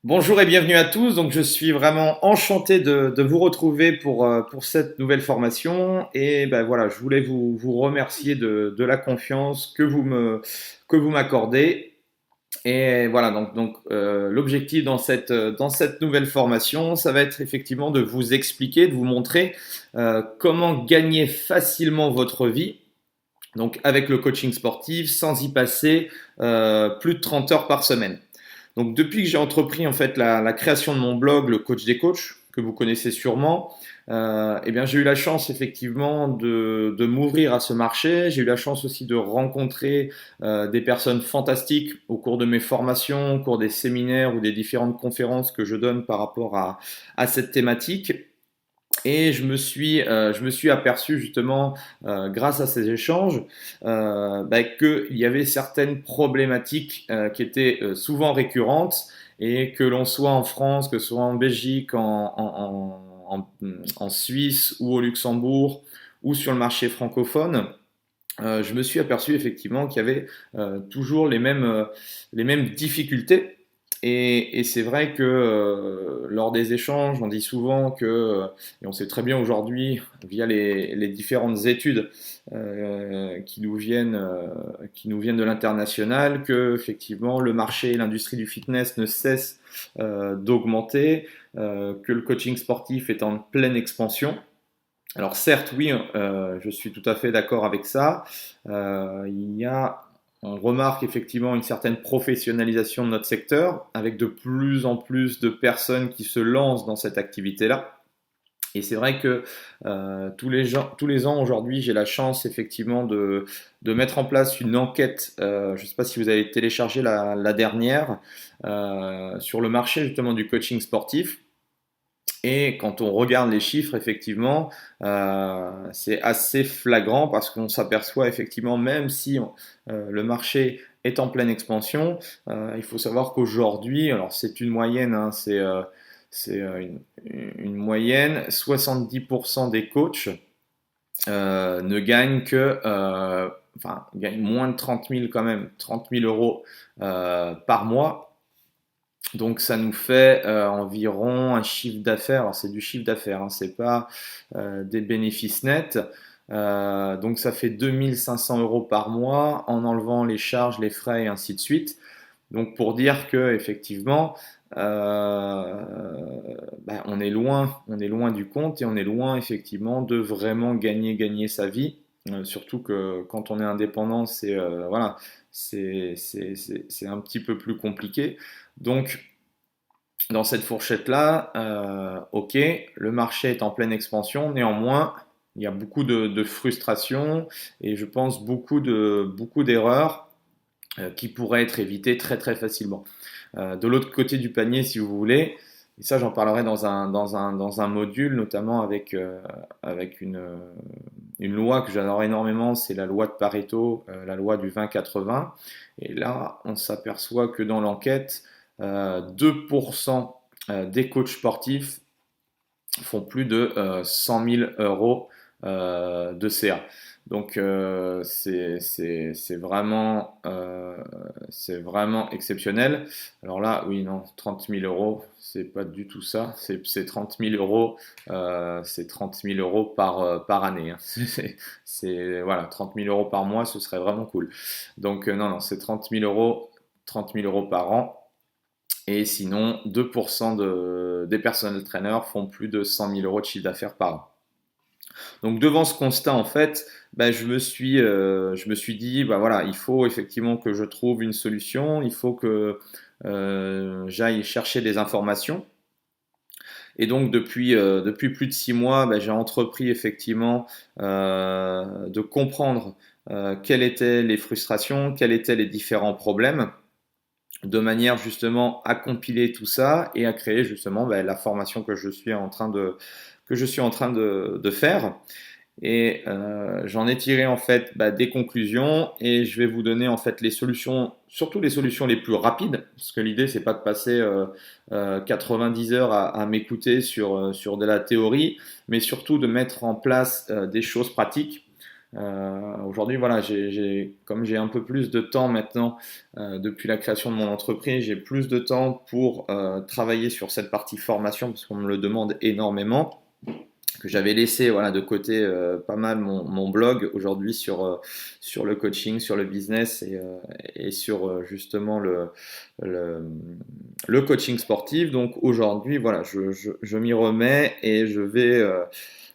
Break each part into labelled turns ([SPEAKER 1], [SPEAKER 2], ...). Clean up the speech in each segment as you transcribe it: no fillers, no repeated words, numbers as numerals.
[SPEAKER 1] Bonjour et bienvenue à tous. Donc, je suis vraiment enchanté de vous retrouver pour cette nouvelle formation. Et ben voilà, je voulais vous remercier de la confiance que vous m'accordez. Et voilà, l'objectif dans cette nouvelle formation, ça va être effectivement de vous expliquer, de vous montrer comment gagner facilement votre vie. Donc, avec le coaching sportif, sans y passer plus de 30 heures par semaine. Donc depuis que j'ai entrepris en fait la création de mon blog, le coach des coachs, que vous connaissez sûrement, eh bien j'ai eu la chance effectivement de m'ouvrir à ce marché. J'ai eu la chance aussi de rencontrer des personnes fantastiques au cours de mes formations, au cours des séminaires ou des différentes conférences que je donne par rapport à cette thématique. Et je me suis aperçu justement, grâce à ces échanges, qu'il y avait certaines problématiques qui étaient souvent récurrentes et que l'on soit en France, que ce soit en Belgique, en Suisse ou au Luxembourg ou sur le marché francophone, je me suis aperçu effectivement qu'il y avait toujours les mêmes difficultés. Et c'est vrai que lors des échanges, on dit souvent que, et on sait très bien aujourd'hui, via les différentes études qui nous viennent de l'international, que effectivement le marché et l'industrie du fitness ne cessent d'augmenter, que le coaching sportif est en pleine expansion. Alors certes, oui, je suis tout à fait d'accord avec ça. On remarque effectivement une certaine professionnalisation de notre secteur, avec de plus en plus de personnes qui se lancent dans cette activité-là. Et c'est vrai que tous les ans aujourd'hui, j'ai la chance effectivement de mettre en place une enquête. Je ne sais pas si vous avez téléchargé la dernière sur le marché justement du coaching sportif. Et quand on regarde les chiffres, effectivement, c'est assez flagrant parce qu'on s'aperçoit effectivement, même si le marché est en pleine expansion, il faut savoir qu'aujourd'hui, alors c'est une moyenne, hein, c'est une moyenne, 70% des coachs ne gagnent enfin, gagnent moins de 30 000 quand même, 30 000 euros par mois. Donc ça nous fait environ un chiffre d'affaires. Alors c'est du chiffre d'affaires, hein, c'est pas des bénéfices nets. Donc ça fait 2500 euros par mois en enlevant les charges, les frais et ainsi de suite. Donc pour dire que effectivement, on est loin du compte et on est loin effectivement de vraiment gagner sa vie. Surtout que quand on est indépendant, c'est un petit peu plus compliqué. Donc dans cette fourchette-là, ok, le marché est en pleine expansion, néanmoins, il y a beaucoup de frustration et je pense beaucoup d'erreurs qui pourraient être évitées très facilement. De l'autre côté du panier, si vous voulez, et ça j'en parlerai dans un module, notamment avec une loi que j'adore énormément, c'est la loi de Pareto, la loi du 20-80. Et là, on s'aperçoit que dans l'enquête, 2% des coachs sportifs font plus de 100 000 euros de CA. Donc c'est vraiment exceptionnel. Alors là, oui, non, 30 000 euros, c'est pas du tout ça. C'est 30 000 euros, c'est 30 000 euros par année, hein. Voilà, 30 000 euros par mois, ce serait vraiment cool. Donc non, c'est 30 000 euros par an. Et sinon, 2% des personnel trainers font plus de 100 000 euros de chiffre d'affaires par an. Donc devant ce constat, en fait, je me suis dit, bah voilà, il faut effectivement que je trouve une solution, il faut que j'aille chercher des informations. Et donc depuis plus de 6 mois, j'ai entrepris effectivement de comprendre quelles étaient les frustrations, quels étaient les différents problèmes, de manière justement à compiler tout ça et à créer justement la formation que je suis en train de faire. Et j'en ai tiré en fait des conclusions et je vais vous donner en fait les solutions, surtout les solutions les plus rapides, parce que l'idée c'est pas de passer 90 heures à m'écouter sur de la théorie, mais surtout de mettre en place des choses pratiques. Aujourd'hui, voilà, comme j'ai un peu plus de temps maintenant depuis la création de mon entreprise, j'ai plus de temps pour travailler sur cette partie formation parce qu'on me le demande énormément. Que j'avais laissé voilà, de côté pas mal mon blog aujourd'hui sur le coaching, sur le business et sur justement le, le coaching sportif. Donc aujourd'hui, voilà, je m'y remets et je vais,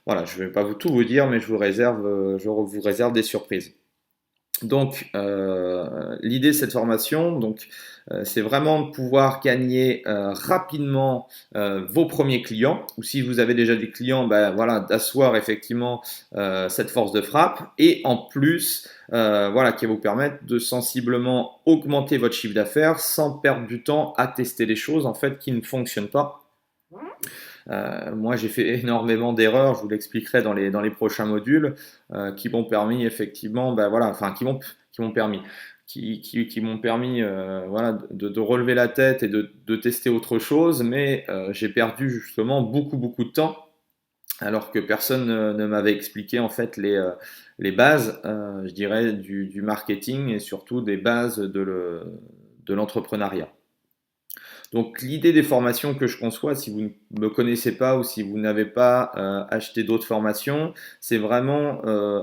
[SPEAKER 1] voilà, je vais pas tout vous dire, mais je vous réserve des surprises. Donc, l'idée de cette formation, c'est vraiment de pouvoir gagner rapidement vos premiers clients, ou si vous avez déjà des clients, ben, voilà, d'asseoir effectivement cette force de frappe, et en plus, voilà, qui va vous permettre de sensiblement augmenter votre chiffre d'affaires sans perdre du temps à tester des choses en fait qui ne fonctionnent pas. Moi, j'ai fait énormément d'erreurs, je vous l'expliquerai dans les prochains modules, qui m'ont permis effectivement, ben voilà, enfin qui m'ont permis, qui m'ont permis, voilà, de relever la tête et de tester autre chose, mais j'ai perdu justement beaucoup de temps, alors que personne ne m'avait expliqué en fait les bases, je dirais, du marketing et surtout des bases de l'entrepreneuriat. Donc l'idée des formations que je conçois, si vous ne me connaissez pas ou si vous n'avez pas acheté d'autres formations, c'est vraiment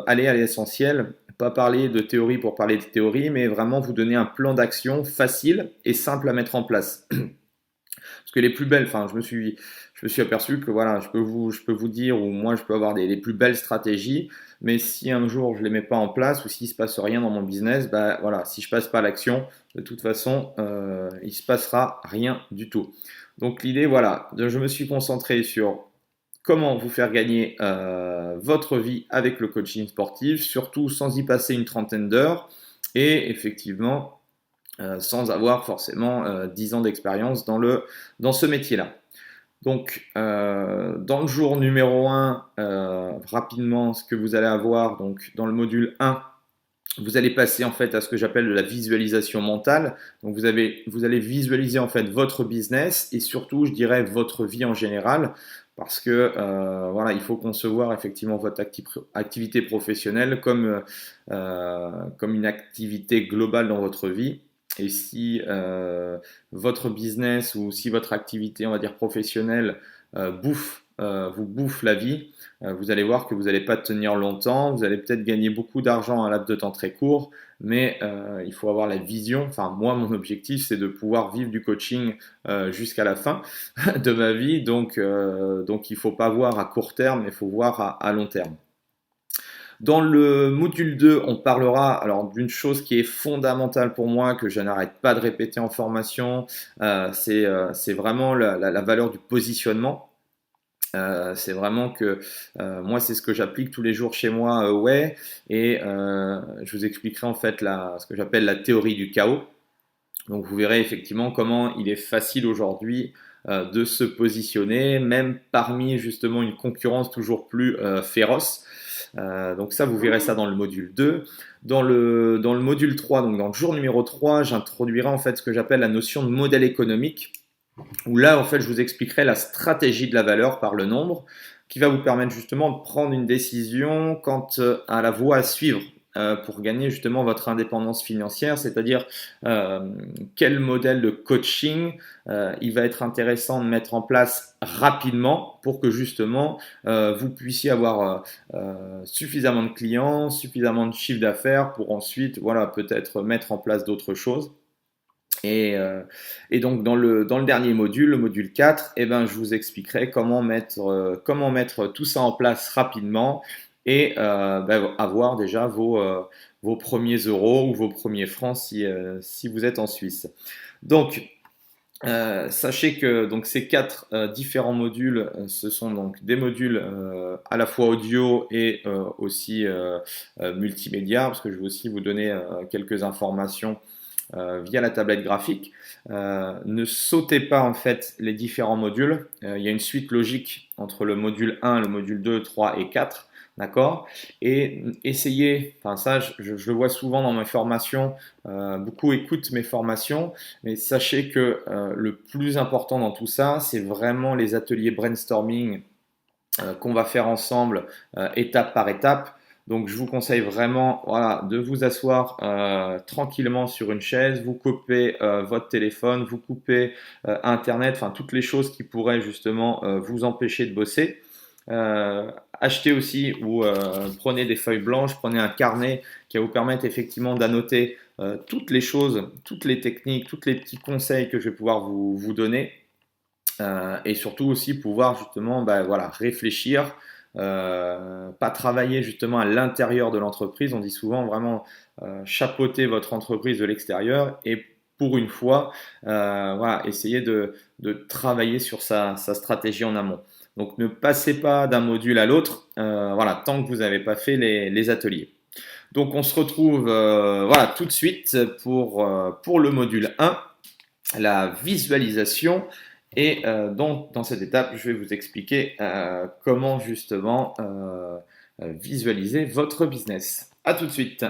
[SPEAKER 1] aller à l'essentiel, pas parler de théorie pour parler de théorie, mais vraiment vous donner un plan d'action facile et simple à mettre en place. Parce que les plus belles, enfin je me suis aperçu que voilà, je peux vous dire ou moi je peux avoir les plus belles stratégies, mais si un jour je les mets pas en place ou s'il se passe rien dans mon business, bah voilà, si je passe pas à l'action, de toute façon, il se passera rien du tout. Donc l'idée, voilà, je me suis concentré sur comment vous faire gagner votre vie avec le coaching sportif, surtout sans y passer une trentaine d'heures et effectivement sans avoir forcément 10 ans d'expérience dans ce métier-là. Donc, dans le jour numéro 1, rapidement, ce que vous allez avoir, donc dans le module 1, vous allez passer en fait à ce que j'appelle de la visualisation mentale. Donc, vous allez visualiser en fait votre business et surtout, je dirais, votre vie en général. Parce que voilà, il faut concevoir effectivement votre activité professionnelle comme une activité globale dans votre vie. Et si votre business ou si votre activité, on va dire professionnelle, vous bouffe la vie, vous allez voir que vous n'allez pas tenir longtemps, vous allez peut-être gagner beaucoup d'argent à un laps de temps très court, mais il faut avoir la vision. Enfin, moi, mon objectif, c'est de pouvoir vivre du coaching jusqu'à la fin de ma vie, donc il ne faut pas voir à court terme, mais il faut voir à long terme. Dans le module 2, on parlera alors d'une chose qui est fondamentale pour moi, que je n'arrête pas de répéter en formation, c'est vraiment la valeur du positionnement. C'est vraiment que moi, c'est ce que j'applique tous les jours chez moi, ouais, et je vous expliquerai en fait ce que j'appelle la théorie du chaos. Donc vous verrez effectivement comment il est facile aujourd'hui de se positionner, même parmi justement une concurrence toujours plus féroce. Donc ça, vous verrez ça dans le module 2. Dans le module 3, donc dans le jour numéro 3, j'introduirai en fait ce que j'appelle la notion de modèle économique, où là, en fait, je vous expliquerai la stratégie de la valeur par le nombre, qui va vous permettre justement de prendre une décision quant à la voie à suivre pour gagner justement votre indépendance financière, c'est-à-dire quel modèle de coaching il va être intéressant de mettre en place rapidement pour que justement vous puissiez avoir suffisamment de clients, suffisamment de chiffre d'affaires pour ensuite voilà, peut-être mettre en place d'autres choses. Et donc dans le dernier module, le module 4, eh ben, je vous expliquerai comment mettre tout ça en place rapidement et avoir déjà vos premiers euros ou vos premiers francs si vous êtes en Suisse. Donc, sachez que donc, ces 4 différents modules, ce sont donc des modules à la fois audio et aussi multimédia, parce que je vais aussi vous donner quelques informations via la tablette graphique. Ne sautez pas en fait les différents modules. Il y a une suite logique entre le module 1, le module 2, 3 et 4. D'accord. Et essayez, enfin ça je le vois souvent dans mes formations, beaucoup écoutent mes formations, mais sachez que le plus important dans tout ça, c'est vraiment les ateliers brainstorming qu'on va faire ensemble étape par étape. Donc, je vous conseille vraiment, voilà, de vous asseoir tranquillement sur une chaise, vous coupez votre téléphone, vous coupez Internet, enfin toutes les choses qui pourraient justement vous empêcher de bosser. Achetez aussi ou prenez des feuilles blanches, prenez un carnet qui va vous permettre effectivement d'annoter toutes les choses, toutes les techniques, tous les petits conseils que je vais pouvoir vous donner. Et surtout aussi pouvoir justement voilà, réfléchir, pas travailler justement à l'intérieur de l'entreprise. On dit souvent vraiment chapeauter votre entreprise de l'extérieur et pour une fois, voilà, essayer de travailler sur sa stratégie en amont. Donc ne passez pas d'un module à l'autre, voilà, tant que vous n'avez pas fait les ateliers. Donc on se retrouve voilà, tout de suite pour le module 1, la visualisation. Et donc, dans cette étape, je vais vous expliquer comment justement visualiser votre business. À tout de suite.